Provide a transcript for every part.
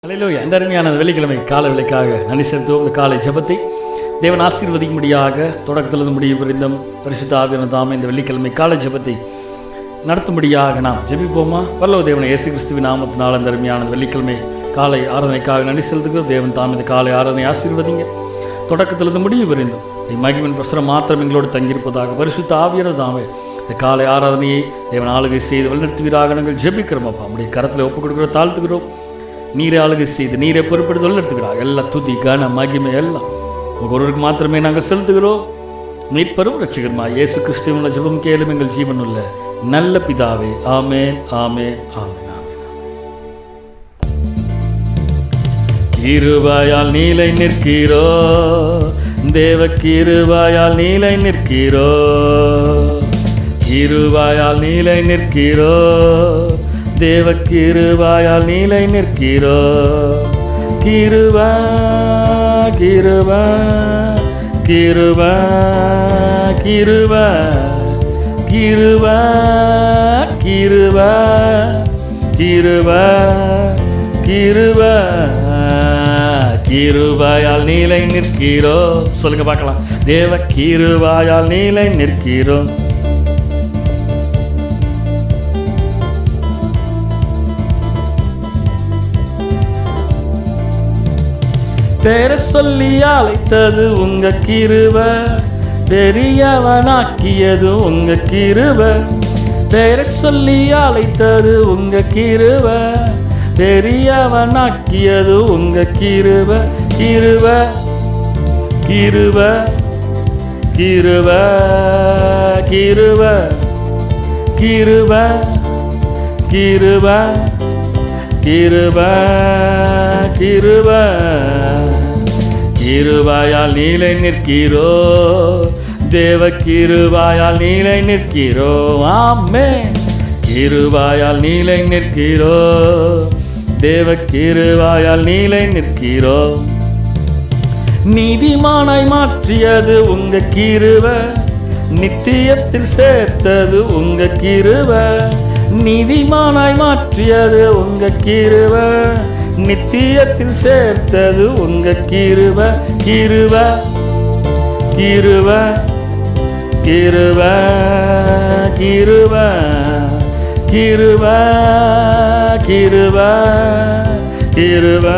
அல்லேலூயா. இந்த அருமையான வெள்ளிக்கிழமை கால விலைக்காக நன்றி செலுத்துவோம். இந்த காலை ஜெபத்தை தேவன் ஆசீர்வதிக்கும்படியாக தொடக்கத்திலிருந்து முடிவு புரிந்தும் பரிசுத்த ஆவியானவர் தாமே இந்த வெள்ளிக்கிழமை காலை ஜெபத்தை நடத்தும்படியாக நாம் ஜெபிப்போமா? பரலோக தேவனை இயேசு கிறிஸ்துவின் நாமத்தினால் இந்த அருமையான வெள்ளிக்கிழமை காலை ஆராதனைக்காக நன்றி செலுத்துகிறோம். தேவன் தாம் இந்த காலை ஆராதனை ஆசீர்வதிங்க. தொடக்கத்திலிருந்து முடிவு புரிந்தும் மகிமின் பிரசுரம் மாத்திரம் எங்களோடு தங்கியிருப்பதாக பரிசுத்த ஆவியானவர் தாமே இந்த காலை ஆராதனையை தேவன் ஆளுகை செய்து வழிநடத்துவீராக நாங்கள் ஜெபிக்கிறோம். அப்பா நம்முடைய கரத்தில் ஒப்புக் கொடுக்கிறோம், தாழ்த்துக்கிறோம். நீரை ஆளுகை செய்து நீரை பொறுப்பெடுத்து வழிநடத்துகிறார். எல்லா துதி கன மகிமை எல்லாம் ஒருவருக்கு மாத்திரமே நாங்கள் செலுத்துகிறோம். மீட்பரும் ரட்சகருமா இயேசு கிறிஸ்துவின் ஜெபம் கேளும் எங்கள் ஜீவனுள்ள நல்ல பிதாவே. ஆமென், ஆமென், ஆமென். கிருபையால் நீலை நிற்கிறோ, தேவ கிருபையால் நீலை நிற்கிறோ, கிருபையால் நீலை நிற்கிறோ, தேவ கிருபையால் நீலை நிற்கிறோ. கிருபை கிருபை கிருபை கிருபை கிருபை கிருபை கிருபை கிருபை கிருபையால் நீலை நிற்கிறோ. சொல்லுங்க பார்க்கலாம். தேவ கிருபையால் நீலை நிற்கிறோ. பேர சொல்லி அழைத்தது உங்க கிருபை, பெரியவனாக்கியது உங்க கிருபை. பேர சொல்லி அழைத்தது உங்க கிருபை, பெரியவனாக்கியது உங்க கிருபை. கிருபை கிருபை கிருபை கிருபை கிருபை கிருபை கிருபை கிருபை கிருபையால் நீலை நிற்கிறோ, தேவ கிருபையால் நீலை நிற்கிறோ. ஆமென். கிருபையால் நீலை நிற்கிறோ, தேவ கிருபையால் நீலை நிற்கிறோ. நீதிமானாய் மாற்றியது உங்க கிருபை, நித்தியத்தில் சேர்த்தது உங்க கிருபை. நீதிமானாய் மாற்றியது உங்க கிருபை, நித்தியத்தில் சேர்த்தது உங்க கிருபை. கிருபை கிருபை கிருபை கிருபை கிருபை கிருபை கிருபை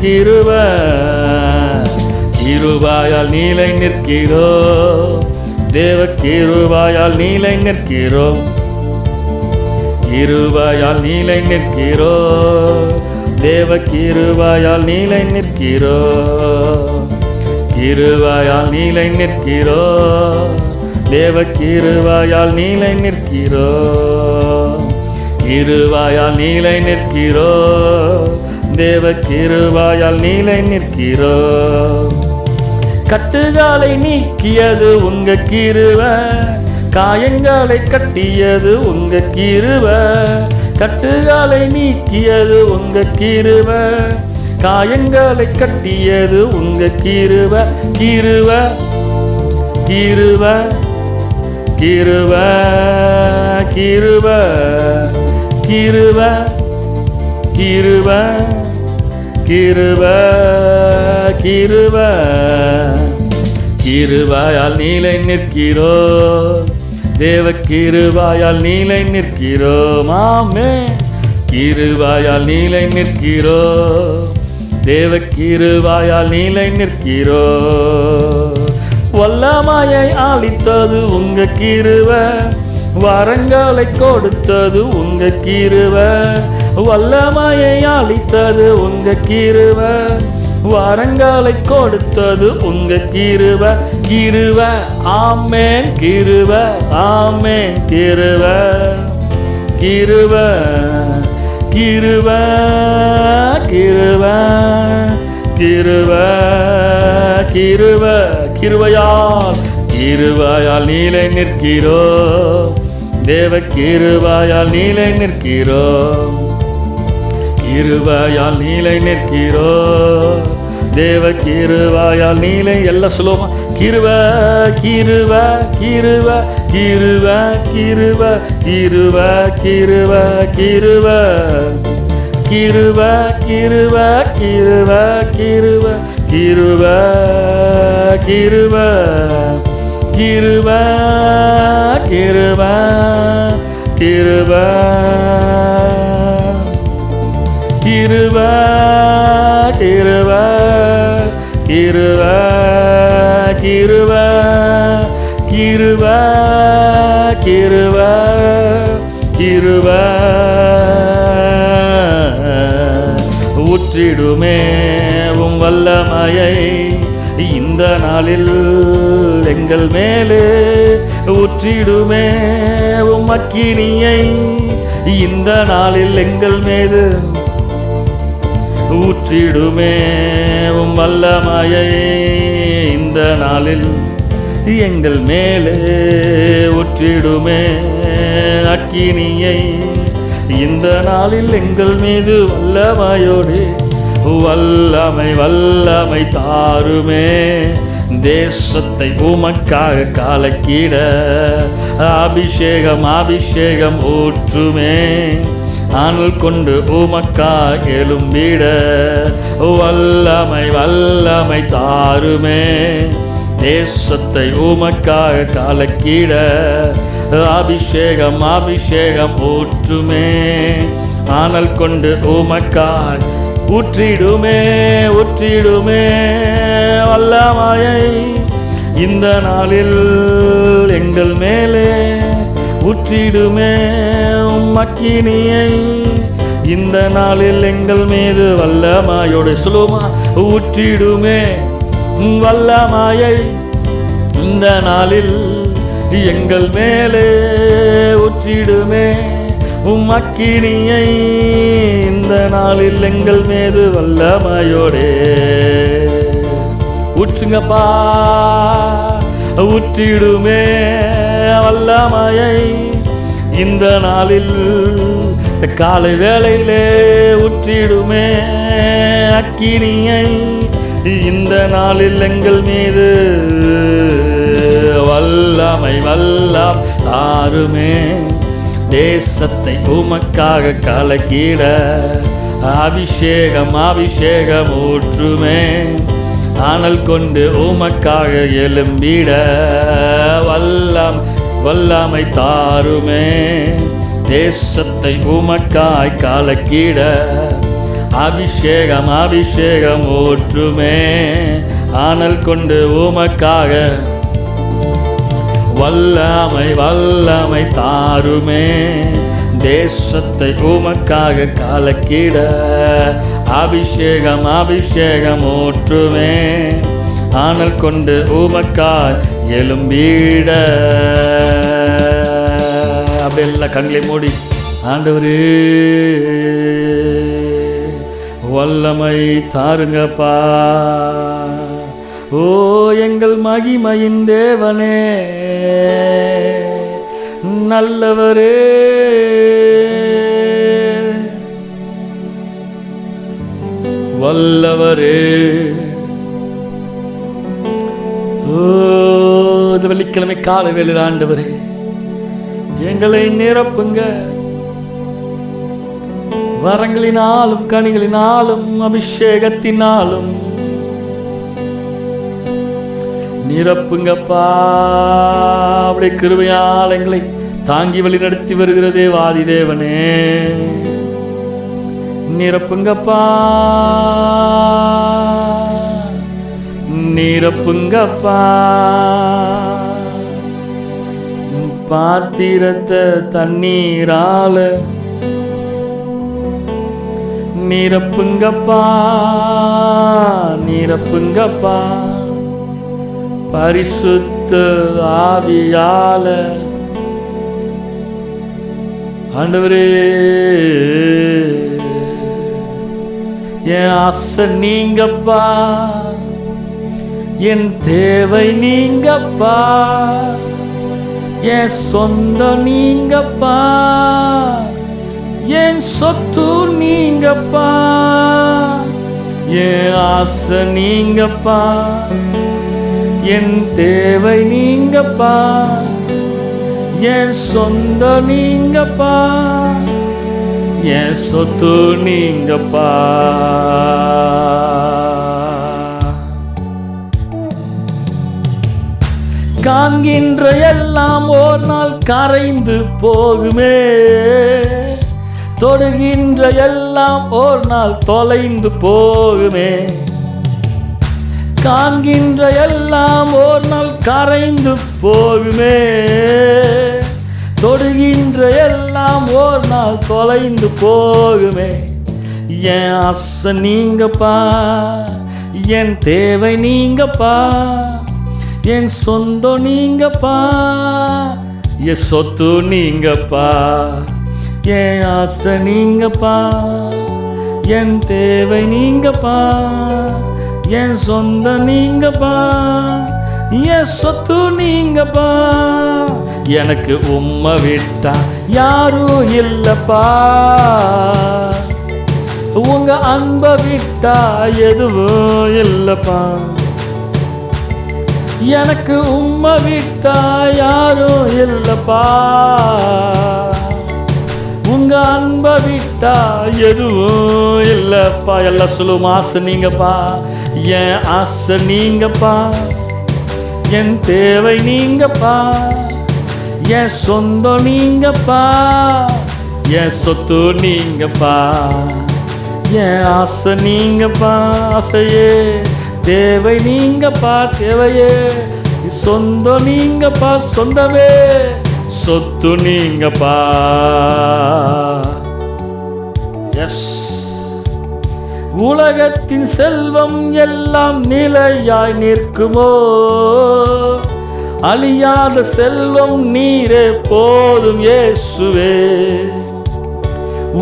கிருபை கிருபையால் நீலை நிற்கிறோ, தேவ கிருபையால் நீலை நிற்கிறோ. கிருபையால் நீலை நிற்கிறோ, தேவ கிருபையால் நீலை நிற்கிறோ. கிருபையால் நீலை நிற்கிறோ, தேவ கிருபையால் நீலை நிற்கிறோ. கிருபையால் நீலை நிற்கிறோ, தேவ கிருபையால் நீலை நிற்கிறோ. கட்டுகளை நீக்கியது உங்க கிருபை, காயங்களை கட்டியது உங்க கிருபை. கட்டுகளை நீக்கியது உங்க கிருபை, காயங்களை கட்டியது உங்க கிருபை. கிருபை கிருபை கிருபை கிருபை கிருபை கிருபை கிருபை கிருபை கிருபையால் நீலை நிற்கிறோ, தேவ கிருபையால் நீலை நிற்கிறோ. ஆமென். கிருபையால் நீலை நிற்கிறோ, தேவ கிருபையால் நீலை நிற்கிறோ. வல்லமையை அளித்தது உங்க கிருபை, வரங்களை கொடுத்தது உங்க கிருபை. வல்லமையை அளித்தது உங்க கிருபை, வரங்களை கொடுத்தது உங்க கிருபை. கிருபை. ஆமென். கிருபை. ஆமென். கிருபை கிருபை கிருபை கிருபை கிருபை கிருபை கிருபையால் கிருபையால் நீலை நிற்கிறோ, தேவ கிருபையால் நீலை நிற்கிறோ. கிருபையால் நீலை நிற்கிறோ, தேவ கிருபையால் நீலை. எல்லாம் சொல்லுவோமா? கிருபை கிருபை கிருபை கிருபை கிருபை கிருபை கிருபை கிருபை கிருப கிருப கிருப கிருப கிருப கிருப கிருப கிருப கிருப கிருப கிருப கிருப கிருப கிருப கிருப கிருப ஊற்றிடுமே உம் வல்லமையை இந்த நாளில் எங்கள் மேலே ஊற்றிடுமே உம் அக்கினியை இந்த நாளில் எங்கள் மீது ஊற்றிடுமே உம் வல்லமையை இந்த நாளில் எங்கள் மேலே ஊற்றிடுமே அக்கினியை இந்த நாளில் எங்கள் மீது வல்லமையோடு வல்லமை வல்லமை தாருமே தேசத்தை உமக்காக கலக்கிட அபிஷேகம் அபிஷேகம் ஊற்றுமே ஆனல் கொண்டு உமக்காக எழும்பிட வல்லமை வல்லமை தாருமே தேசத்தை உமக்காக கலக்கிட அபிஷேகம் அபிஷேகம் ஊற்றுமே ஆனல் கொண்டு உமக்காய் ஊற்றிடுமே ஊற்றிடுமே வல்லமையை இந்த நாளில் எங்கள் மேலே ஊற்றிடுமே உம் அக்கினியை இந்த நாளில் எங்கள் மீது வல்லமையோடு சொல்லுமா ஊற்றிடுமே வல்லமையை இந்த நாளில் எங்கள் மேலே ஊற்றிடுமே உம் அக்கினியை இந்த நாளில் எங்கள் மீது வல்லமையோடே ஊற்றுங்கப்பா ஊற்றிடுமே வல்லமையை இந்த நாளில் காலை வேளையிலே ஊற்றிடுமே அக்கினியை இந்த நாளில் எங்கள் மீது வல்லமை வல்லம் தாருமே தேசத்தை உமக்காக கலக்கிட அபிஷேகம் அபிஷேகம் ஊற்றுமே ஆனல் கொண்டு உமக்காக எழும்பிட வல்லம் வல்லமை தாருமே தேசத்தை உமக்காய் கலக்கிட அபிஷேகம் அபிஷேகம் ஊற்றுமே ஆனல் கொண்டு உமக்காக வல்லமை வல்லமை தாருமே தேசத்தை உமக்காக கலக்கிட அபிஷேகம் அபிஷேகம் ஊற்றுமே ஆனல் கொண்டு உமக்காய் எழும்பிட அப்படியெல்லாம் கண்களை மூடி ஆண்டவரே வல்லமை தாருங்கப்பா ஓ எங்கள் மகிமையின் தேவனே நல்லவரே வல்லவரே ஓ இந்த வெள்ளிக்கிழமை காலை வேளையில் ஆண்டவரே எங்களை நிரப்புங்க வரங்களினாலும் கனிகளினாலும் அபிஷேகத்தினாலும் நிரப்புங்கப்பா அப்படி கிருபையால் எங்களை தாங்கி வழி நடத்தி வருகிறதே வாதி தேவனே நிரப்புங்கப்பா நிரப்புங்கப்பா பாத்திரத்தை தண்ணீரால நிரப்புங்கப்பா நிரப்புங்கப்பா பரிசுத்த ஆவியால ஆண்டவரே என் ஆசை நீங்கப்பா என் தேவை நீங்கப்பா என் சொந்தம் நீங்கப்பா என் சொத்து நீங்கப்பா என் ஆசை நீங்கப்பா என் தேவை நீங்கப்பா என் சொந்தம் நீங்கப்பா என் சொத்து நீங்கப்பா. காண்கின்ற எல்லாம் ஒரு நாள் கரைந்து போகுமே, தொடுகின்ற எல்லாம் ஒரு நாள் தொலைந்து போகுமே. காண்கின்ற எல்லாம் ஒரு நாள் கரைந்து போகுமே, தொடுகின்ற எல்லாம் ஒரு நாள் தொலைந்து போகுமே. என் ஆசை நீங்கப்பா, என் தேவை நீங்கப்பா, என் சொந்தம் நீங்கப்பா, என் சொத்து நீங்கப்பா. என் ஆசை நீங்கப்பா, என் தேவை நீங்கப்பா, என் சொந்தம் நீங்கப்பா, என் சொத்து நீங்கப்பா. எனக்கு உம்மை விட்டா யாரும் இல்லப்பா, உங்க அன்பை விட்டா எதுவும் இல்லப்பா. எனக்கு உம்மை விட்டா யாரும் இல்லப்பா, உங்க அன்பை விட்டா எதுவும் இல்லப்பா. எல்லாம் சொல்லுவோம், ஆசை நீங்கப்பா, என் ஆசை நீங்கப்பா, என் தேவை நீங்கப்பா, என் சொந்தம் நீங்கப்பா, என் சொத்து நீங்கப்பா. என் ஆசை நீங்கப்பா, ஆசையே. தேவை நீங்கப்பா, தேவையே. சொந்தம் நீங்கப்பா, சொந்தமே. சொத்து நீங்கப்பா. எஸ். உலகத்தின் செல்வம் எல்லாம் நிலையாய் நிற்குமோ, அழியாத செல்வம் நீரே போதும் இயேசுவே.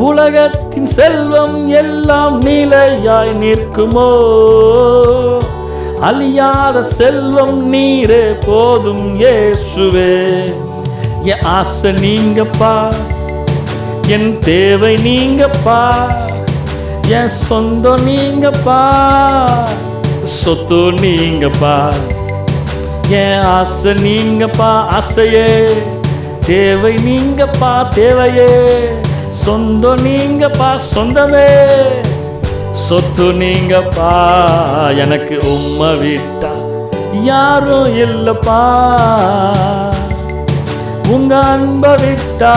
உலகத்தின் செல்வம் எல்லாம் நிலையாய் நிற்குமோ, அழியாத செல்வம் நீரே போதும் இயேசுவே. என் ஆசை நீங்கப்பா, என் தேவை நீங்கப்பா, என் சொந்தம் நீங்கப்பா, சொத்து நீங்கப்பா. என் ஆசை நீங்கப்பா, ஆசையே. தேவை நீங்கப்பா, தேவையே. சொந்தம் நீங்கப்பா, சொந்தமே. சொத்து நீங்கப்பா. எனக்கு உம்மை விட்டா யாரும் இல்லப்பா, உங்க அன்பை விட்டா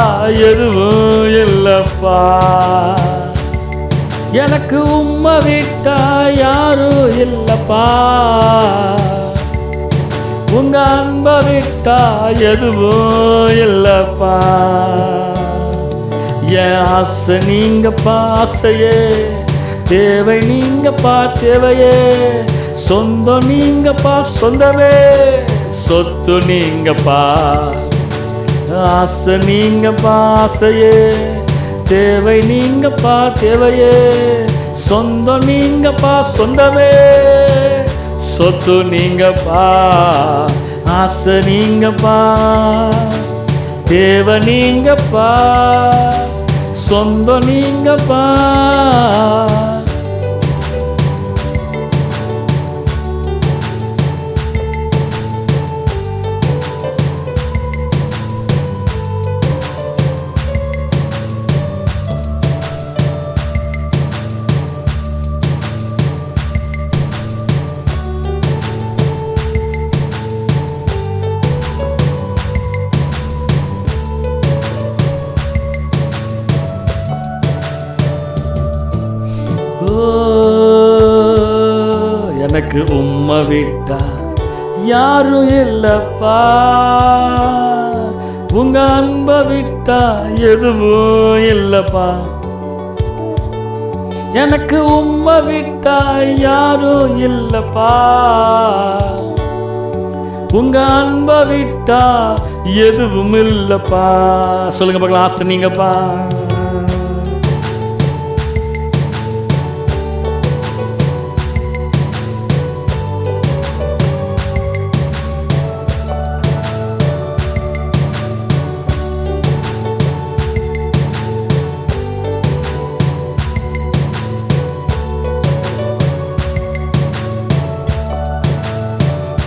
எதுவும் இல்லப்பா. எனக்கு உம்மை விட்டா யாரும் இல்லப்பா, உங்க அன்பை விட்டா எதுவும் இல்லப்பா. என் ஆசை நீங்கப்பா, ஆசையே. தேவை நீங்கப்பா, தேவையே. சொந்தம் நீங்கப்பா, சொந்தமே. சொத்து நீங்கப்பா. ஆசை நீங்கப்பா, ஆசையே. தேவை நீங்கப்பா, தேவையே. சொந்தம் நீங்கப்பா, சொந்தமே. சொத்து நீங்கப்பா. ஆசை நீங்கப்பா, தேவை நீங்கப்பா, சொந்தம் நீங்கப்பா. எனக்கு உம்மை விட்டா யாரும் இல்லப்பா, உங்க அன்பை விட்டா எதுவும் இல்லப்பா. எனக்கு உம்மை விட்டா யாரும் இல்லப்பா, உங்க அன்பை விட்டா எதுவும் இல்லப்பா. சொல்லுங்க பார்க்கலாம், ஆசை நீங்கப்பா.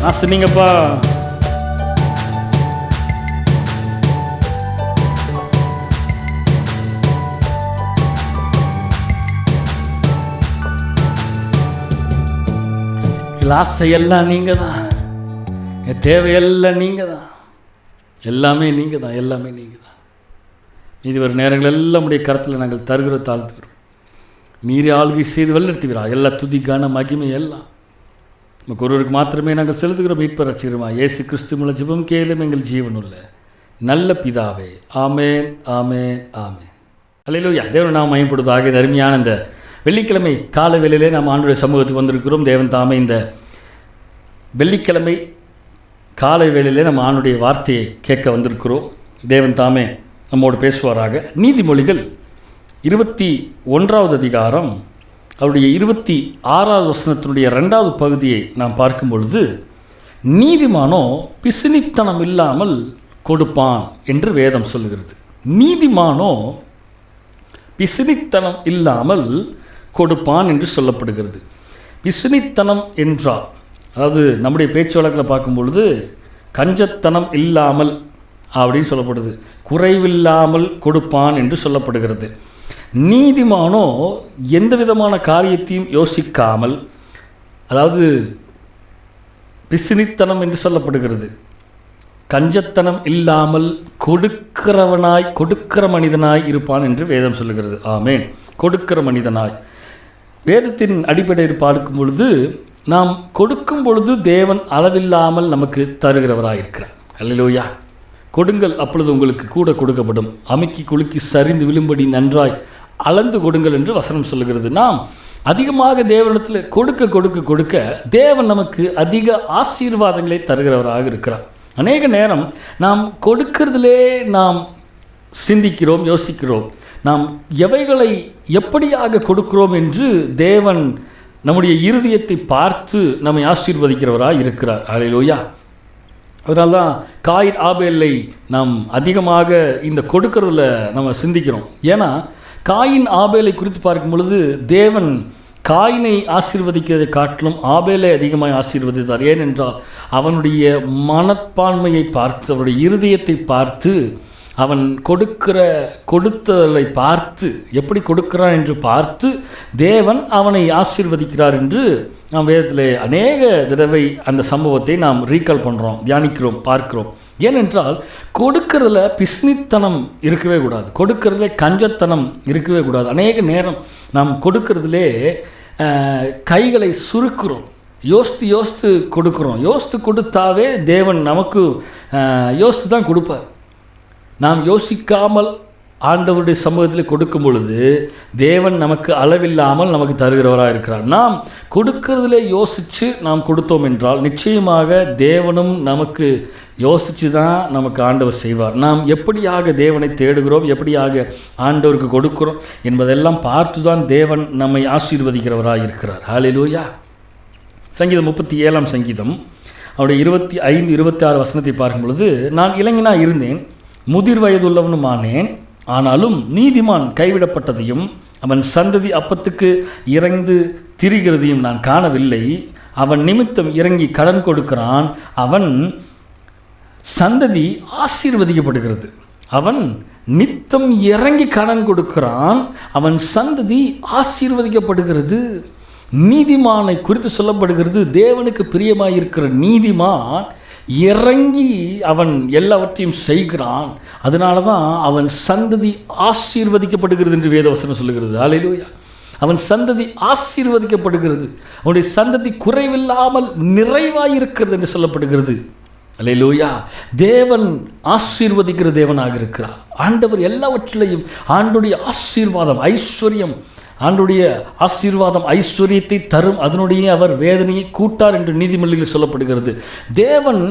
ஆசை நீங்கப்பா. ஆசையெல்லாம் நீங்கள் தான், என் தேவையெல்லாம் நீங்கள் தான், எல்லாமே நீங்கள் தான், எல்லாமே நீங்கள் தான். இது ஒரு நேரங்கள் எல்லாம் உடைய கருத்தில் நாங்கள் தாழ்த்துக்கிறோம். நீரே ஆளுகை செய்து வழிநடத்துகிறா. எல்லா துதி கன மகிமை எல்லாம் நமக்கு ஒருவருக்கு மாத்திரமே நாங்கள் செலுத்துகிறோம். மீட்பர் ரட்சகருமா இயேசு கிறிஸ்து மூலம் ஜெபம் கேளும் எங்கள் ஜீவனுள்ள நல்ல பிதாவே. ஆமேன், ஆமேன், ஆமேன். அல்லேலூயா. தேவன் நாம் மகிமைப்படுவதாக. இந்த அருமையான இந்த வெள்ளிக்கிழமை கால வேளையிலே நாம் ஆண்டவருடைய சமூகத்துக்கு வந்திருக்கிறோம். தேவன் தாமே இந்த வெள்ளிக்கிழமை காலை வேளையிலே நம்ம ஆண்டுடைய வார்த்தையை கேட்க வந்திருக்கிறோம். தேவன் தாமே நம்மோடு பேசுவாராக. நீதிமொழிகள் 21வது அதிகாரம் அவருடைய 26வது வசனத்தினுடைய 2வது பகுதியை நாம் பார்க்கும் பொழுது, நீதிமானோ பிசினித்தனம் இல்லாமல் கொடுப்பான் என்று வேதம் சொல்லுகிறது. நீதிமானோ பிசினித்தனம் இல்லாமல் கொடுப்பான் என்று சொல்லப்படுகிறது. பிசினித்தனம் என்றால், அதாவது நம்முடைய பேச்சு வழக்கில் பார்க்கும் பொழுது கஞ்சத்தனம் இல்லாமல் அப்படின்னு சொல்லப்படுது. குறைவில்லாமல் கொடுப்பான் என்று சொல்லப்படுகிறது. நீதிமானோ எந்த விதமான காரியத்தையும் யோசிக்காமல், அதாவது பிசினித்தனம் என்று சொல்லப்படுகிறது. கஞ்சத்தனம் இல்லாமல் கொடுக்கிற மனிதனாய் இருப்பான் என்று வேதம் சொல்லுகிறது. ஆமேன். கொடுக்கிற மனிதனாய். வேதத்தின் அடிப்படையில் பார்க்கும் பொழுது, நாம் கொடுக்கும் பொழுது தேவன் அளவில்லாமல் நமக்கு தருகிறவராக இருக்கிறார். அல்லேலூயா. கொடுங்கள், அப்பொழுது உங்களுக்கு கூட கொடுக்கப்படும். அமுக்கி குலுக்கி சரிந்து விழும்படி நன்றாய் அளந்து கொடுங்கள் என்று வசனம் சொல்லுகிறது. நாம் அதிகமாக தேவனிடத்தில் கொடுக்க கொடுக்க கொடுக்க தேவன் நமக்கு அதிக ஆசீர்வாதங்களை தருகிறவராக இருக்கிறார். அநேக நேரம் நாம் கொடுக்கிறதிலே நாம் சிந்திக்கிறோம், யோசிக்கிறோம். நாம் எவைகளை எப்படியாக கொடுக்கிறோம் என்று தேவன் நம்முடைய இருதயத்தை பார்த்து நம்மை ஆசீர்வதிக்கிறவராக இருக்கிறார். அல்லேலூயா. அதனால்தான் காயின் ஆபேலை நாம் அதிகமாக இந்த கொடுக்கறதில் நம்ம சிந்திக்கிறோம். ஏன்னா காயின் ஆபேலை குறித்து பார்க்கும் பொழுது தேவன் காயினை ஆசீர்வதிக்கிறதை காட்டிலும் ஆபேலை அதிகமாக ஆசீர்வதித்தார். ஏனென்றால் அவனுடைய மனப்பான்மையை பார்த்து, அவனுடைய இருதயத்தை பார்த்து, அவன் கொடுத்தலை பார்த்து, எப்படி கொடுக்கிறான் என்று பார்த்து தேவன் அவனை ஆசீர்வதிக்கிறார் என்று நாம் வேதத்திலே அநேக தடவை அந்த சம்பவத்தை நாம் ரீகால் பண்ணுறோம், தியானிக்கிறோம், பார்க்கிறோம். ஏனென்றால் கொடுக்கறதுல பிஸ்னித்தனம் இருக்கவே கூடாது, கொடுக்கறதுல கஞ்சத்தனம் இருக்கவே கூடாது. அநேக நேரம் நாம் கொடுக்கறதுலே கைகளை சுருக்கிறோம், யோசித்து கொடுக்குறோம். யோசித்து கொடுத்தாவே தேவன் நமக்கு யோசித்து தான் கொடுப்பார். நாம் யோசிக்காமல் ஆண்டவருடைய சமூகத்தில் கொடுக்கும் பொழுது தேவன் நமக்கு அளவில்லாமல் நமக்கு தருகிறவராக இருக்கிறார். நாம் கொடுக்கறதிலே யோசித்து நாம் கொடுத்தோம் என்றால் நிச்சயமாக தேவனும் நமக்கு யோசித்து தான் நமக்கு ஆண்டவர் செய்வார். நாம் எப்படியாக தேவனை தேடுகிறோம், எப்படியாக ஆண்டவருக்கு கொடுக்கிறோம் என்பதெல்லாம் பார்த்து தான் தேவன் நம்மை ஆசீர்வதிக்கிறவராக இருக்கிறார். ஹல்லேலூயா. சங்கீதம் 37ஆம் சங்கீதம் அவருடைய 25, 26 வசனத்தை பார்க்கும் பொழுது, நான் இளைஞனாக இருந்தேன், முதிர் வயதுள்ளவனுமானேன், ஆனாலும் நீதிமான் கைவிடப்பட்டதையும் அவன் சந்ததி அப்பத்துக்கு இறந்து திரிகிறதையும் நான் காணவில்லை. அவன் நிமித்தம் இறங்கி கடன் கொடுக்கிறான், அவன் சந்ததி ஆசீர்வதிக்கப்படுகிறது. அவன் நித்தம் இறங்கி கடன் கொடுக்கிறான், அவன் சந்ததி ஆசீர்வதிக்கப்படுகிறது. நீதிமானை குறித்து சொல்லப்படுகிறது, தேவனுக்கு பிரியமாயிருக்கிற நீதிமான் இறங்கி அவன் எல்லாவற்றையும் செய்கிறான், அதனால தான் அவன் சந்ததி ஆசீர்வதிக்கப்படுகிறது என்று வேதவசனம் சொல்லுகிறது. அல்லேலூயா. அவன் சந்ததி ஆசீர்வதிக்கப்படுகிறது, அவனுடைய சந்ததி குறைவில்லாமல் நிறைவாயிருக்கிறது என்று சொல்லப்படுகிறது. அல்லேலூயா. தேவன் ஆசீர்வதிக்கிற தேவனாக இருக்கிறார். ஆண்டவர் எல்லாவற்றிலையும் ஆண்டுடைய ஆசீர்வாதம், ஐஸ்வர்யம், ஆண்டுடைய ஆசீர்வாதம் ஐஸ்வர்யத்தை தரும், அதனுடைய அவர் வேதனையை கூட்டார் என்று நீதிமொழிகளில் சொல்லப்படுகிறது. தேவன்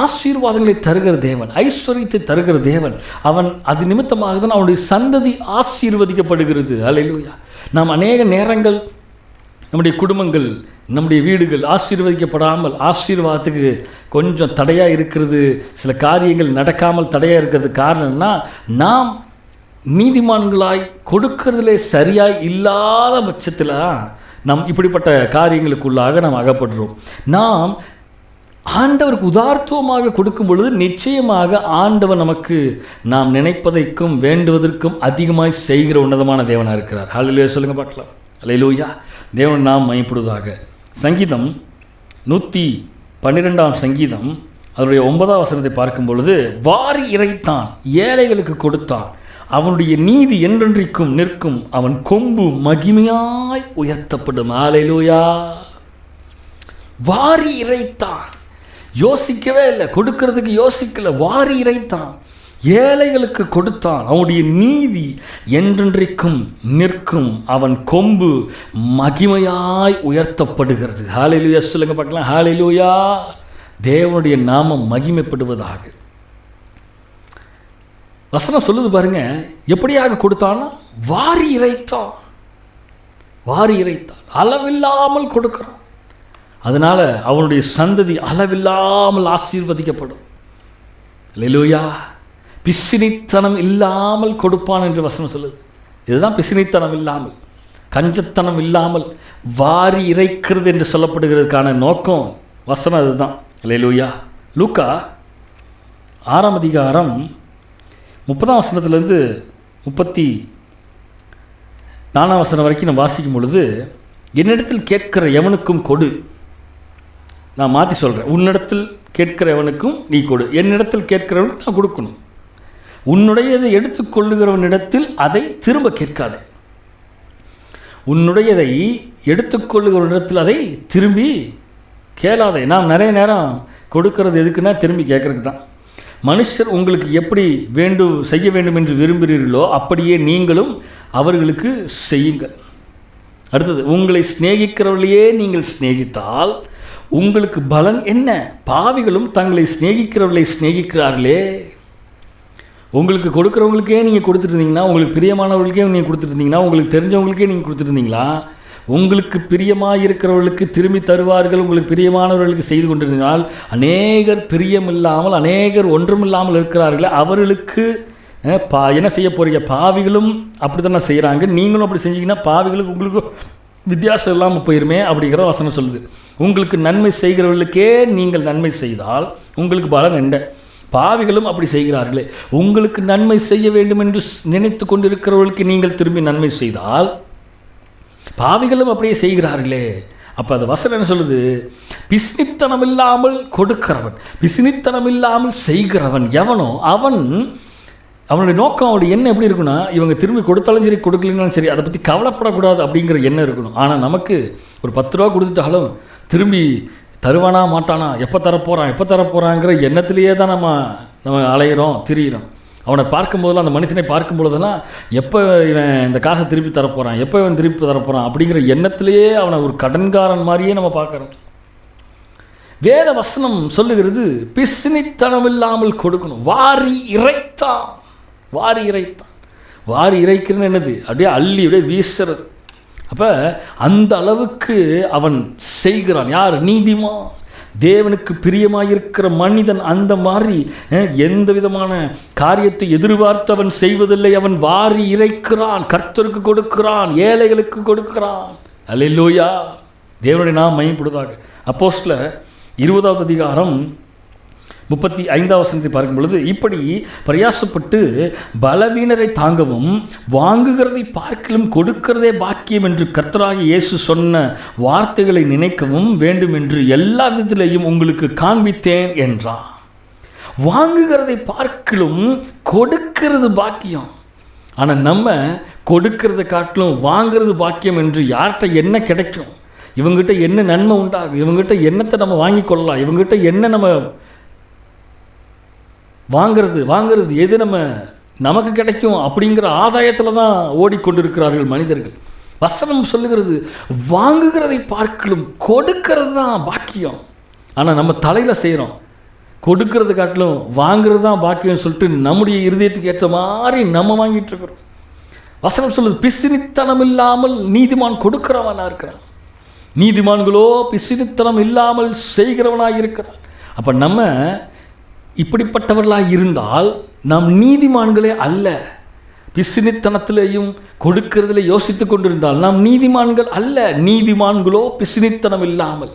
ஆசீர்வாதங்களை தருகிற தேவன், ஐஸ்வர்யத்தை தருகிற தேவன். அவன் அது நிமித்தமாக தான் அவனுடைய சந்ததி ஆசீர்வதிக்கப்படுகிறது. அல்லேலூயா. நாம் அநேக நேரங்கள் நம்முடைய குடும்பங்கள், நம்முடைய வீடுகள் ஆசீர்வதிக்கப்படாமல் ஆசீர்வாதத்துக்கு கொஞ்சம் தடையாக இருக்கிறது, சில காரியங்கள் நடக்காமல் தடையாக இருக்கிறது. காரணம்னா நாம் நீதிமான்களாய் கொடுக்கறதிலே சரியாய் இல்லாத பட்சத்தில் நாம் இப்படிப்பட்ட காரியங்களுக்குள்ளாக நாம் அகப்படுறோம். நாம் ஆண்டவருக்கு உதார்த்தமாக கொடுக்கும் பொழுது நிச்சயமாக ஆண்டவர் நமக்கு நாம் நினைப்பதைக்கும் வேண்டுவதற்கும் அதிகமாய் செய்கிற உன்னதமான தேவனாக இருக்கிறார். ஹல்லேலூயா. சொல்லுங்க பார்க்கலாம். அல்லேலூயா. தேவன் நாம் மகிமைப்படுவதாக. சங்கீதம் 112ஆம் சங்கீதம் அதனுடைய 9ஆம் வசனத்தை பார்க்கும் பொழுது, வாரி இறைத்தான், ஏழைகளுக்கு கொடுத்தான், அவனுடைய நீதி என்றென்றைக்கும் நிற்கும், அவன் கொம்பு மகிமையாய் உயர்த்தப்படும். ஹல்லேலூயா. வாரி இறைத்தான், யோசிக்கவே இல்லை, கொடுக்கறதுக்கு யோசிக்கல, வாரி இறைத்தான், ஏழைகளுக்கு கொடுத்தான், அவனுடைய நீதி என்றென்றைக்கும் நிற்கும், அவன் கொம்பு மகிமையாய் உயர்த்தப்படுகிறது. ஹல்லேலூயா சொல்லுங்க பார்க்கலாம். ஹல்லேலூயா. தேவனுடைய நாமம் மகிமைப்படுவதாக. வசனம் சொல்லுது பாருங்க, எப்படியாக கொடுத்தான்னா வாரி இறைத்தான், வாரி இறைத்தான், அளவில்லாமல் கொடுக்கிறான். அதனால அவனுடைய சந்ததி அளவில்லாமல் ஆசீர்வதிக்கப்படும். அல்லேலூயா. பிசினித்தனம் இல்லாமல் கொடுப்பான் என்று வசனம் சொல்லுது. இதுதான் பிசினித்தனம் இல்லாமல், கஞ்சத்தனம் இல்லாமல் வாரி இறைக்கிறது என்று சொல்லப்படுகிறதுக்கான நோக்கம் வசனம் அதுதான். அல்லேலூயா. லூக்கா 6ஆம் அதிகாரம் 30ஆம் வசனத்திலிருந்து 34ஆம் வசனம் வரைக்கும் நான் வாசிக்கும் பொழுது, என்னிடத்தில் கேட்கிற எவனுக்கும் கொடு. நான் மாற்றி சொல்கிறேன், உன்னிடத்தில் கேட்கிற எவனுக்கும் நீ கொடு, என்னிடத்தில் கேட்கிறவனுக்கு நான் கொடுக்கணும். உன்னுடையதை எடுத்துக்கொள்ளுகிறவனிடத்தில் அதை திரும்ப கேட்காதே. உன்னுடையதை எடுத்துக்கொள்ளுகிறவனிடத்தில் அதை திரும்பி கேளாதே. நாம் நிறைய நேரம் கொடுக்கறது எதுக்குன்னா திரும்பி கேட்கறதுக்கு தான். மனுஷர் உங்களுக்கு எப்படி செய்ய வேண்டும் என்று விரும்புகிறீர்களோ அப்படியே நீங்களும் அவர்களுக்கு செய்யுங்கள். அடுத்தது, உங்களை சிநேகிக்கிறவர்களையே நீங்கள் சிநேகித்தால் உங்களுக்கு பலன் என்ன? பாவிகளும் தங்களை சிநேகிக்கிறவர்களை சிநேகிக்கிறார்களே. உங்களுக்கு கொடுக்குறவங்களுக்கே நீங்கள் கொடுத்துருந்தீங்கன்னா, உங்களுக்கு பிரியமானவர்களுக்கே நீங்கள் கொடுத்துருந்தீங்கன்னா, உங்களுக்கு தெரிஞ்சவங்களுக்கே நீங்கள் கொடுத்துருந்தீங்களா? உங்களுக்கு பிரியமாக இருக்கிறவர்களுக்கு திரும்பி தருவார்கள். உங்களுக்கு பிரியமானவர்களுக்கு செய்து கொண்டிருந்தால், அநேகர் பிரியமில்லாமல் அநேகர் ஒன்றுமில்லாமல் இருக்கிறார்களே, அவர்களுக்கு என்ன செய்ய போகிறீங்க? பாவிகளும் அப்படி தானே செய்கிறாங்க, நீங்களும் அப்படி செஞ்சீங்கன்னா பாவிகளுக்கு உங்களுக்கு வித்தியாசம் இல்லாமல் போயிருமே அப்படிங்கிற வசனம் சொல்லுது. உங்களுக்கு நன்மை செய்கிறவர்களுக்கே நீங்கள் நன்மை செய்தால் உங்களுக்கு பலன் என்ன? பாவிகளும் அப்படி செய்கிறார்களே. உங்களுக்கு நன்மை செய்ய வேண்டும் என்று நினைத்து கொண்டிருக்கிறவர்களுக்கு நீங்கள் திரும்பி நன்மை செய்தால் பாவிகளும் அப்படியே செய்கிறார்களே. அப்போ அது வசனம் என்ன சொல்லுது? பிசினித்தனம் இல்லாமல் கொடுக்கிறவன், பிசினித்தனம் இல்லாமல் செய்கிறவன் எவனோ அவனுடைய நோக்கம், அவனுடைய எண்ணம் எப்படி இருக்குன்னா, இவங்க திரும்பி கொடுத்தாலும் சரி கொடுக்கலனாலும் சரி அதை பற்றி கவலைப்படக்கூடாது அப்படிங்கிற எண்ணம் இருக்கணும். ஆனால் நமக்கு ஒரு 10 ரூபா கொடுத்துட்டாலும் திரும்பி தருவானா மாட்டானா, எப்போ தரப்போகிறாங்கிற எண்ணத்திலேயே தான் நம்ம அலையிறோம், திரியிறோம். அவனை பார்க்கும்போதெல்லாம், அந்த மனுஷனை பார்க்கும்பொழுதெல்லாம் எப்போ இவன் இந்த காசை திருப்பி தரப்போகிறான், எப்போ இவன் திருப்பி தரப்போகிறான் அப்படிங்கிற எண்ணத்திலேயே அவனை ஒரு கடன்காரன் மாதிரியே நம்ம பார்க்குறோம். வேத வசனம் சொல்லுகிறது, பிசினித்தனம் இல்லாமல் கொடுக்கணும். வாரி இறைத்தான், வாரி இறைத்தான். வாரி இறைக்கிறன்னு என்னது? அப்படியே அள்ளி அப்படியே வீசுறது. அப்போ அந்த அளவுக்கு அவன் செய்கிறான். யார்? நீதிமான், தேவனுக்கு பிரியமாக இருக்கிற மனிதன் அந்த மாதிரி எந்த விதமான காரியத்தை எதிர்பார்த்து அவன் செய்வதில்லை. அவன் வாரி இறைக்கிறான், கர்த்தருக்கு கொடுக்கிறான், ஏழைகளுக்கு கொடுக்கிறான். அல்லேலூயா. தேவனுடைய நாம் மகிமைப்படுவதாக. அப்போஸ்தலர் 20ஆவது அதிகாரம் 35ஆவது வசனத்தை பார்க்கும் பொழுது, இப்படி பிரயாசப்பட்டு பலவீனரை தாங்கவும் வாங்குகிறதை பார்க்கலும் கொடுக்கிறதே பாக்கியம் என்று கர்த்தராகிய இயேசு சொன்ன வார்த்தைகளை நினைக்கவும் வேண்டும் என்று எல்லா விதத்திலேயும் உங்களுக்கு காண்பித்தேன் என்றார். வாங்குகிறதை பார்க்கலும் கொடுக்கிறது பாக்கியம். ஆனால் நம்ம கொடுக்கிறத காட்டிலும் வாங்கிறது பாக்கியம் என்று யார்கிட்ட என்ன கிடைக்கும், இவங்ககிட்ட என்ன நன்மை உண்டாகும், இவங்ககிட்ட என்னத்தை நம்ம வாங்கி கொள்ளலாம், இவங்ககிட்ட என்ன நம்ம வாங்கிறது எது நமக்கு கிடைக்கும் அப்படிங்கிற ஆதாயத்தில் தான் ஓடிக்கொண்டிருக்கிறார்கள் மனிதர்கள். வசனம் சொல்லுகிறது, வாங்குகிறதை பார்க்கலும் கொடுக்கிறது தான் பாக்கியம். ஆனால் நம்ம தலையில் செய்கிறோம், கொடுக்கறது காட்டிலும் வாங்கிறது தான் பாக்கியம் சொல்லிட்டு நம்முடைய இருதயத்துக்கு ஏற்ற மாதிரி நம்ம வாங்கிட்டு இருக்கிறோம். வசனம் சொல்லுது, பிசினித்தனம் இல்லாமல் நீதிமான் கொடுக்கிறவனாக இருக்கிறான், நீதிமான்களோ பிசினித்தனம் இல்லாமல் செய்கிறவனாக இருக்கிறான். அப்போ நம்ம இப்படிப்பட்டவர்களாக இருந்தால் நாம் நீதிமான்களே அல்ல. பிசினித்தனத்திலேயும் கொடுக்கிறதுல யோசித்து கொண்டிருந்தால் நாம் நீதிமான்கள் அல்ல. நீதிமான்களோ பிசினித்தனம் இல்லாமல்,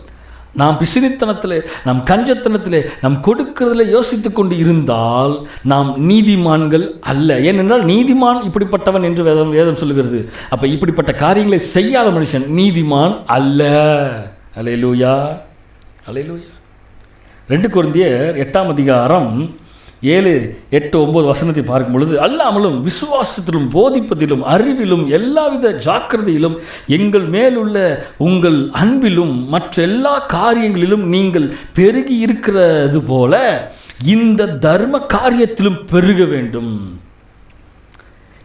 நாம் பிசினித்தனத்தில், நாம் கஞ்சத்தனத்தில், நாம் கொடுக்கிறதுல யோசித்து கொண்டு இருந்தால் நாம் நீதிமான்கள் அல்ல. ஏனென்றால் நீதிமான் இப்படிப்பட்டவன் என்று வேதம் சொல்லுகிறது. அப்போ இப்படிப்பட்ட காரியங்களை செய்யாத மனுஷன் நீதிமான் அல்ல. அல்லேலூயா. அல்லேலூயா. 2 கொரிந்தியர் 8ஆம் அதிகாரம் 7, 8, 9 வசனத்தை பார்க்கும் பொழுது, அல்லாமலும் விசுவாசத்திலும் போதிப்பதிலும் அறிவிலும் எல்லாவித ஜாக்கிரதையிலும் எங்கள் மேலுள்ள உங்கள் அன்பிலும் மற்ற எல்லா காரியங்களிலும் நீங்கள் பெருகி இருக்கிறது போல இந்த தர்ம காரியத்திலும் பெருக வேண்டும்.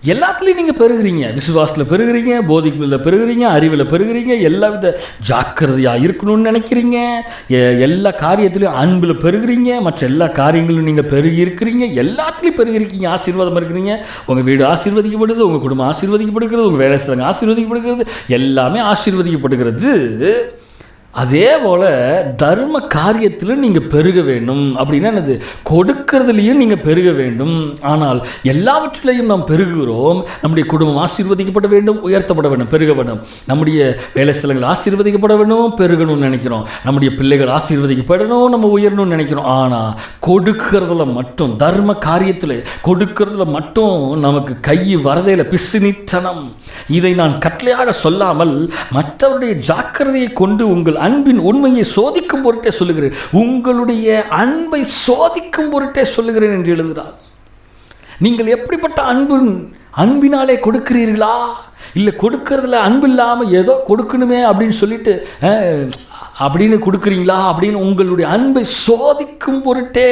எல்லாத்துலேயும் நீங்கள் பெருகிறீங்க. விசுவாசத்தில் பெருகிறீங்க, போதிப்பில் பெருகிறீங்க, அறிவில் பெருகிறீங்க, எல்லா வித ஜாக்கிரதையாக இருக்கணும்னு நினைக்கிறீங்க, எல்லா காரியத்திலையும் அன்பில் பெருகிறீங்க, மற்ற எல்லா காரியங்களிலும் நீங்கள் பெருகி இருக்கிறீங்க, எல்லாத்துலேயும் பெருகிருக்கீங்க. ஆசீர்வாதம் இருக்கிறீங்க. உங்கள் வீடு ஆசீர்வதிக்கப்படுது, உங்கள் குடும்பம் ஆசீர்வதிக்கப்படுகிறது, உங்கள் வேலை ஸ்தலங்கள் ஆசீர்வதிக்கப்படுகிறது, எல்லாமே ஆசீர்வதிக்கப்படுகிறது. அதே போல் தர்ம காரியத்தில் நீங்கள் பெருக வேண்டும். அப்படின்னா என்னது? கொடுக்கறதுலையும் நீங்கள் பெருக வேண்டும். ஆனால் எல்லாவற்றிலையும் நாம் பெருகுகிறோம். நம்முடைய குடும்பம் ஆசீர்வதிக்கப்பட வேண்டும், உயர்த்தப்பட வேண்டும், பெருக வேண்டும். நம்முடைய வேலை ஸ்தலங்கள் ஆசீர்வதிக்கப்பட வேண்டும், பெருகணும்னு நினைக்கிறோம். நம்முடைய பிள்ளைகள் ஆசீர்வதிக்கப்படணும், நம்ம உயரணும்னு நினைக்கிறோம். ஆனால் கொடுக்கறதுல மட்டும், தர்ம காரியத்தில் கொடுக்கறதுல மட்டும் நமக்கு கை வரதையில் பிசுனித்தனம். இதை நான் கட்டளையாக சொல்லாமல் மற்றவருடைய ஜாக்கிரதையை கொண்டு உங்கள் அன்பின் உண்மையை சோதிக்கும் பொருட்டே சொல்லுகிறேன், உங்களுடைய அன்பை சோதிக்கும் பொருட்டே சொல்லுகிறேன் என்று எழுதுகிறார். நீங்கள் எப்படிப்பட்ட அன்பினாலே கொடுக்கிறீர்களா, இல்லை கொடுக்கறதுல அன்பு இல்லாமல் ஏதோ கொடுக்கணுமே அப்படின்னு சொல்லிட்டு அப்படின்னு கொடுக்குறீங்களா அப்படின்னு உங்களுடைய அன்பை சோதிக்கும் பொருட்டே.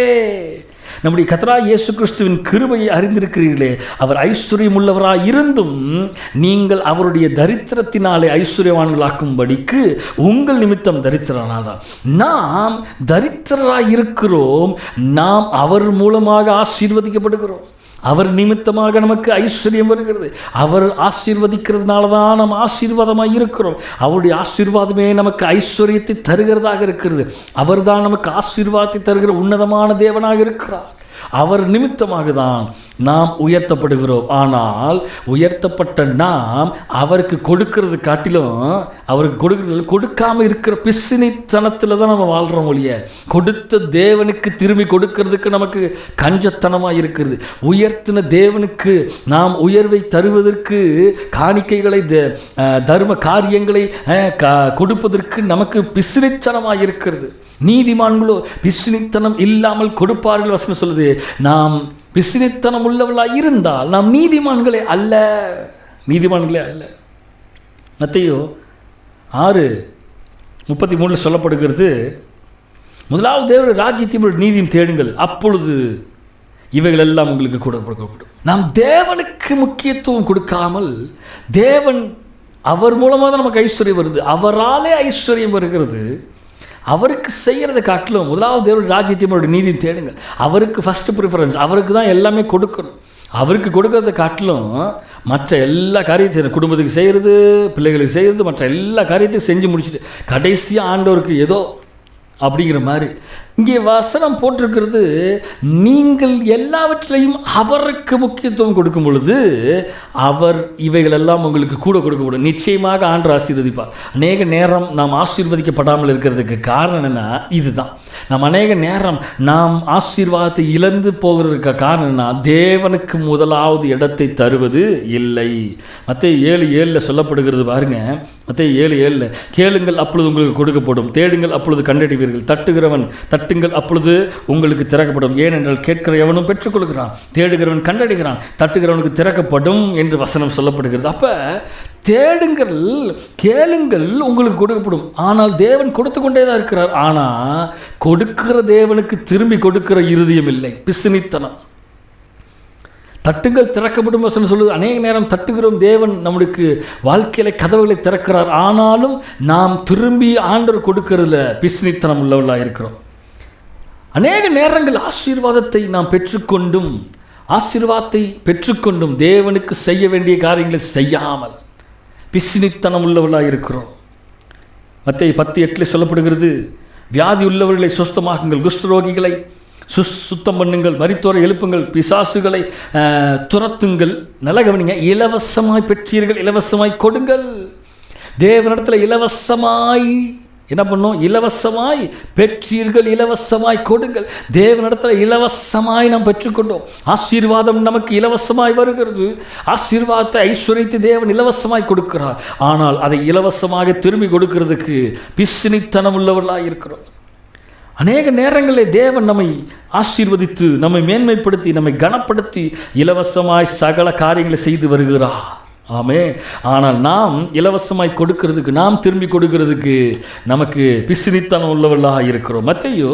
நம்முடைய கர்த்தராகிய இயேசு கிறிஸ்துவின் கிருபையை அறிந்திருக்கிறீர்களே, அவர் ஐஸ்வர்யம் உள்ளவராக இருந்தும் நீங்கள் அவருடைய தரித்திரத்தினாலே ஐஸ்வர்யவான்களாக்கும்படிக்கு உங்கள் நிமித்தம் தரித்திரனாதான். நாம் தரித்திரராக இருக்கிறோம், நாம் அவர் மூலமாக ஆசீர்வதிக்கப்படுகிறோம். அவர் நிமித்தமாக நமக்கு ஐஸ்வர்யம் வருகிறது. அவர் ஆசீர்வதிக்கிறதுனால தான் நாம் ஆசீர்வாதமாக இருக்கிறோம். அவருடைய ஆசீர்வாதமே நமக்கு ஐஸ்வர்யத்தை தருகிறதாக இருக்கிறது. அவர் தான் நமக்கு ஆசீர்வாதத்தை தருகிற உன்னதமான தேவனாக இருக்கிறார். அவர் நிமித்தமாக தான் நாம் உயர்த்தப்படுகிறோம். ஆனால் உயர்த்தப்பட்ட நாம் அவருக்கு கொடுக்கறது காட்டிலும், அவருக்கு கொடுக்கறது கொடுக்காமல் இருக்கிற பிசினித்தனத்தில் தான் நம்ம வாழ்கிறோம் ஒழிய, கொடுத்த தேவனுக்கு திரும்பி கொடுக்கறதுக்கு நமக்கு கஞ்சத்தனமாக இருக்கிறது. உயர்த்தின தேவனுக்கு நாம் உயர்வை தருவதற்கு, காணிக்கைகளை தர்ம காரியங்களை கொடுப்பதற்கு நமக்கு பிசினித்தனமாக இருக்கிறது. நீதிமான்களோ பிசினித்தனம் இல்லாமல் கொடுப்பார்கள் வசனம் சொல்லுது. நாம் பிசினித்தனம் உள்ளவர்களாக இருந்தால் நாம் நீதிமான்களே அல்ல, நீதிமான்களே அல்ல. மத்தேயு 6:33 சொல்லப்படுகிறது, முதலாவது தேவனுடைய ராஜ்யத்தையும் நீதியும் தேடுங்கள், அப்பொழுது இவைகள் எல்லாம் உங்களுக்கு கொடுக்கப்படும். நாம் தேவனுக்கு முக்கியத்துவம் கொடுக்காமல், தேவன் அவர் மூலமாக தான் நமக்கு ஐஸ்வர்யம் வருது, அவராலே ஐஸ்வர்யம் வருகிறது. அவருக்கு செய்கிறத காட்டிலும் முதலாவது தேவனுடைய ராஜ்யத்தையும் நீதியும் தேடுங்கள். அவருக்கு ஃபஸ்ட்டு ப்ரிஃபரன்ஸ், அவருக்கு தான் எல்லாமே கொடுக்கணும். அவருக்கு கொடுக்கறத காட்டிலும் மற்ற எல்லா காரியத்தையும் குடும்பத்துக்கு செய்கிறது, பிள்ளைகளுக்கு செய்கிறது, மற்ற எல்லா காரியத்தையும் செஞ்சு முடிச்சுட்டு கடைசியாக ஆண்டவருக்கு ஏதோ அப்படிங்கிற மாதிரி இங்கே வசனம் போட்டிருக்கிறது. நீங்கள் எல்லாவற்றிலையும் அவருக்கு முக்கியத்துவம் கொடுக்கும் பொழுது அவர் இவைகளெல்லாம் உங்களுக்கு கூட கொடுக்கப்படும். நிச்சயமாக ஆண்டவர் ஆசீர்வதிப்பார். அநேக நேரம் நாம் ஆசீர்வதிக்கப்படாமல் இருக்கிறதுக்கு காரணம் என்னென்னா இதுதான். நாம் அநேக நேரம் நாம் ஆசீர்வாதத்தை இழந்து போகிறதுக்கு காரணம் என்ன? தேவனுக்கு முதலாவது இடத்தை தருவது இல்லை. மத்தேயு 7:7 சொல்லப்படுகிறது பாருங்க. மத்தேயு 7:7 கேளுங்கள் அப்பொழுது உங்களுக்கு கொடுக்கப்படும், தேடுங்கள் அப்பொழுது கண்டடைவீர்கள், தட்டுகிறவன் தட்டுங்கள் அப்பொழுது உங்களுக்கு திறக்கப்படும். ஏனென்றால் கேட்கிற எவனும் பெற்றுக்கொள்கிறான், தேடுகிறவன் கண்டடைகிறான், தட்டுகிறவனுக்கு திறக்கப்படும் என்று வசனம் சொல்லப்படுகிறது. அப்போ தேடுங்கள், கேளுங்கள், உங்களுக்கு கொடுக்கப்படும். ஆனால் தேவன் கொடுத்து கொண்டே தான் இருக்கிறார். ஆனால் கொடுக்கிற தேவனுக்கு திரும்பி கொடுக்கிற இருதயம் இல்லை, பிசுனித்தனம். தட்டுங்கள் திறக்கப்படும் வசனம் சொல்லுது. அநேக நேரம் தட்டுகிறோம், தேவன் நம்மளுக்கு வாழ்க்கையில கதவுகளை திறக்கிறார். ஆனாலும் நாம் திரும்பி ஆண்டவர் கொடுக்கறதுல பிசுனித்தனம் உள்ளவர்களாக இருக்கிறோம். அநேக நேரங்கள் ஆசீர்வாதத்தை நாம் பெற்றுக்கொண்டும் தேவனுக்கு செய்ய வேண்டிய காரியங்களை செய்யாமல் பிசுனித்தனம் உள்ளவர்களாக இருக்கிறோம். மத்தேயு 10:8 சொல்லப்படுகிறது, வியாதி உள்ளவர்களை சுஸ்தமாக்குங்கள், குஷ்டரோகிகளை சுத்தம் பண்ணுங்கள், மரித்தோரை எழுப்புங்கள், பிசாசுகளை துரத்துங்கள். நல்ல கவனிங்க, இலவசமாய் பெற்றீர்கள், இலவசமாய் கொடுங்கள். தேவனிடத்தில் இலவசமாய் என்ன பண்ணும்? இலவசமாய் பெற்றீர்கள், இலவசமாய் கொடுங்கள். தேவனிடத்தில் இலவசமாய் நாம் பெற்றுக்கொண்டோம். ஆசீர்வாதம் நமக்கு இலவசமாய் வருகிறது. ஆசீர்வாதத்தை, ஐஸ்வர்யத்தை தேவன் இலவசமாய் கொடுக்கிறார். ஆனால் அதை இலவசமாக திரும்பி கொடுக்கிறதுக்கு பிசுனித்தனம் உள்ளவர்களாக இருக்கிறோம். அநேக நேரங்களில் தேவன் நம்மை ஆசீர்வதித்து, நம்மை மேன்மைப்படுத்தி, நம்மை கனப்படுத்தி இலவசமாய் சகல காரியங்களை செய்து வருகிறார். ஆமே. ஆனால் நாம் இலவசமாய் கொடுக்கிறதுக்கு, நாம் திரும்பி கொடுக்கிறதுக்கு நமக்கு பிசுனித்தனம் உள்ளவர்களாக இருக்கிறோம். மத்தேயு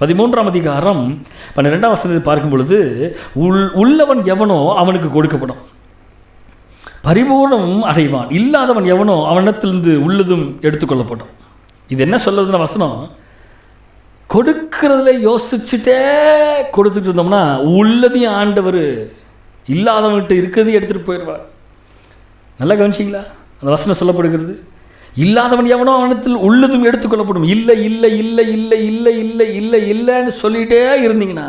13ஆம் அதிகாரம் 12ஆம் வசனத்தை பார்க்கும் பொழுது, உள்ளவன் எவனோ அவனுக்கு கொடுக்கப்படும், பரிபூர்ணம் அடைவான். இல்லாதவன் எவனோ அவனிடத்திலிருந்து உள்ளதும் எடுத்துக்கொள்ளப்படும். இது என்ன சொல்றதுன்னா வசனம், கொடுக்கிறதுல யோசிச்சுட்டே கொடுத்துட்டு இருந்தோம்னா உள்ளதையும் ஆண்டவர் இல்லாதவன்கிட்ட இருக்கிறதையும் எடுத்துகிட்டு போயிடுவார். நல்லா கவனிச்சிங்களா? அந்த வசனம் சொல்லப்படுகிறது, இல்லாதவன் எவனோ அவனத்தில் உள்ளதும் எடுத்துக்கொள்ளப்படும். இல்லை இல்லை இல்லை இல்லை இல்லை இல்லை இல்லை இல்லைன்னு சொல்லிகிட்டே இருந்தீங்கன்னா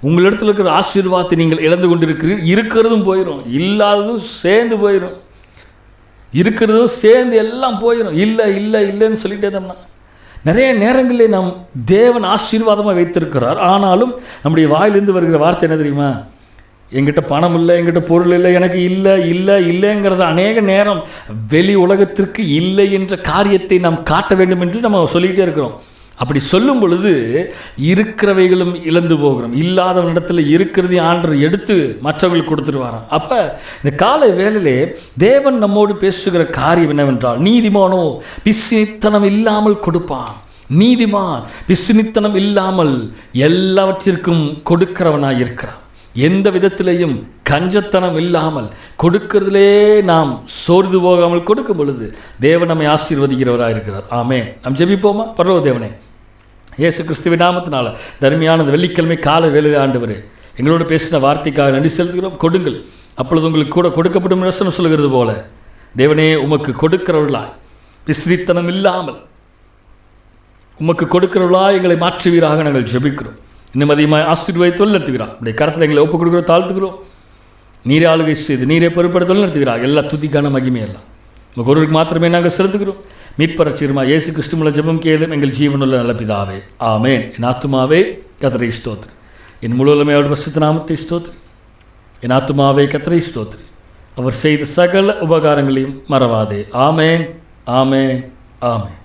உங்களிடத்தில் இருக்கிற ஆசீர்வாதத்தை நீங்கள் இழந்து கொண்டு இருக்கிறதும் போயிடும், இல்லாததும் சேர்ந்து போயிடும், இருக்கிறதும் சேர்ந்து எல்லாம் போயிடும். இல்லை இல்லை இல்லைன்னு சொல்லிகிட்டே இருந்தோம்னா நிறைய நேரங்களில் நாம் தேவன் ஆசீர்வாதமாக வைத்திருக்கிறார். ஆனாலும் நம்முடைய வாயிலிருந்து வருகிற வார்த்தை என்ன தெரியுமா? என்கிட்ட பணம் இல்லை, என்கிட்ட பொருள் இல்லை, எனக்கு இல்லை இல்லை இல்லைங்கிறத அநேக நேரம் வெளி உலகத்திற்கு இல்லை என்ற காரியத்தை நாம் காட்ட வேண்டும் என்று நம்ம சொல்லிக்கிட்டே இருக்கிறோம். அப்படி சொல்லும் பொழுது இருக்கிறவைகளும் இழந்து போகிறோம். இல்லாதவனிடத்தில் இருக்கிறதையும் ஆண்டவர் எடுத்து மற்றவர்களுக்கு கொடுத்துருவாராம். அப்போ இந்த காலை வேளையிலே தேவன் நம்மோடு பேசுகிற காரியம் என்னவென்றால், நீதிமானோ பிசுனித்தனம் இல்லாமல் கொடுப்பான். நீதிமான் பிசுனித்தனம் இல்லாமல் எல்லாவற்றிற்கும் கொடுக்கிறவனாக இருக்கிறான். எந்த விதத்திலையும் கஞ்சத்தனம் இல்லாமல் கொடுக்கிறதுலே நாம் சோர்ந்து போகாமல் கொடுக்கும் பொழுது தேவன் நம்மை ஆசீர்வதிக்கிறவராக இருக்கிறார். ஆமே. நாம் ஜெபிப்போமா? பரலோக தேவனே, இயேசு கிறிஸ்துவின் நாமத்தினால தர்மியானது வெள்ளிக்கிழமை காலை வேளையில் ஆண்டவரே எங்களோடு பேசின வார்த்தைக்காக நன்றி செலுத்துகிறோம். கொடுங்கள், அப்பொழுது உங்களுக்கு கூட கொடுக்கப்படும் வசனம் சொல்கிறது போல தேவனே உமக்கு கொடுக்கிறவர்களாய் பிசுனித்தனம் இல்லாமல் உமக்கு கொடுக்கிறவர்களாய் எங்களை மாற்றுவீராக நாங்கள் ஜெபிக்கிறோம். இன்னும் அதிகமாக ஆசீர்வாதத்தை நடத்துகிறார். அப்படி கருத்தில் எங்களை ஒப்புக் கொடுக்குறோம், தாழ்த்துக்கிறோம். நீரே ஆளுகை செய்து நீரே பொறுப்படுத்த நடத்துகிறார். எல்லா துதிக்கான மகிமையெல்லாம் உங்கள் ஒருவருக்கு மாத்திரமே நாங்கள் செலுத்துகிறோம். மீட்பரட்சியருமா இயேசு கிறிஸ்துவுள்ள ஜெபம் கேளும் எங்கள் ஜீவனுள்ள நல்ல பிதாவே. ஆமேன். என் ஆத்துமாவே கர்த்தரை ஸ்தோத்திரி, என் முழுவதுமே அவருடைய பரிசுத்த நாமத்தை ஸ்தோத்திரி. என் ஆத்துமாவே கர்த்தரை ஸ்தோத்திரி, அவர் செய்த சகல உபகாரங்களையும் மறவாதே. ஆமேன், ஆமேன், ஆமேன்.